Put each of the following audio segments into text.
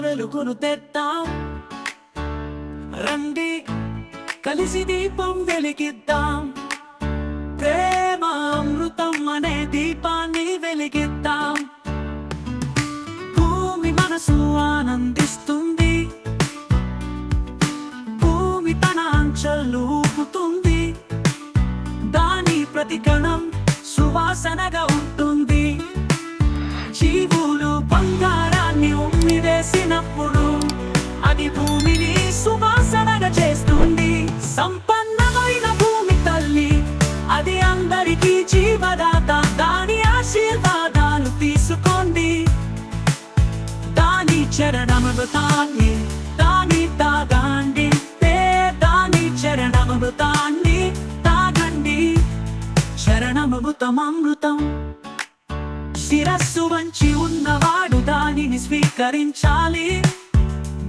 వెలుగును తెద్దాం రండి కలిసి దీపం వెలిగిద్దాం ప్రేమ అమృతం అనే దీపాన్ని వెలిగిద్దాం భూమి మనసు ఆనందిస్తుంది భూమి తన అంచెలు ఊపుతుంది దాని ప్రతి కణం సువాసనగా ఉంటుంది జీవులు బంగారాన్ని ఉమ్మివేసినప్పుడు అది భూమిని సువాసనగా చేస్తుంది సంపన్నమైన భూమి తల్లి అది అందరికీ జీవదాత దాని ఆశీర్వాదాలు తీసుకోండి దాని చరణమృతాన్ని దాని తాగండి దాని చరణమృతాన్ని తాగండి చరణమృతం శిరస్సు వంచి ఉన్నవాడు దానిని స్వీకరించాలి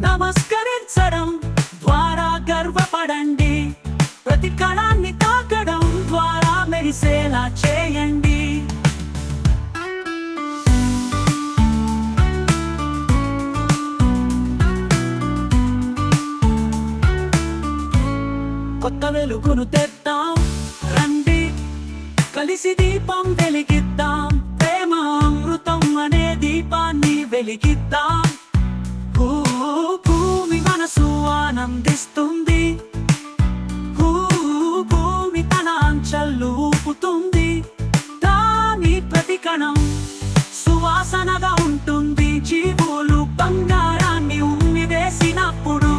నమస్కరించడం ద్వారా గర్వపడండి ప్రతి కణాన్ని తాకడం ద్వారా మెరిసేలా చేయండి కొత్త వెలుగును తెద్దాం రండి కలిసి దీపం వెలిగిద్దాం ప్రేమ అమృతం అనే దీపాన్ని వెలిగిద్దాం భూమి మనసు ఆనందిస్తుంది భూమి తన అంచెలు ఊపుతుంది దాని ప్రతి కణం సువాసనగా ఉంటుంది జీవులు బంగారాన్ని ఉమ్మివేసినప్పుడు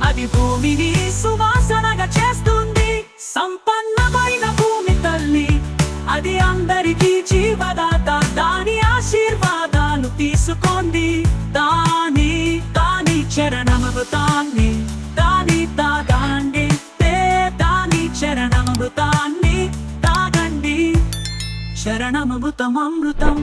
అది భూమిని సువాసనగా చేస్తుంది సంపన్నమైన భూమి తల్లి అది అందరికీ జీవదాత దాని ఆశీర్వాదాలు తీసుకోండి దాని చరణమృతాన్ని దాని తాగండి దాని చరణమృతాన్ని తాగండి చరణమృతం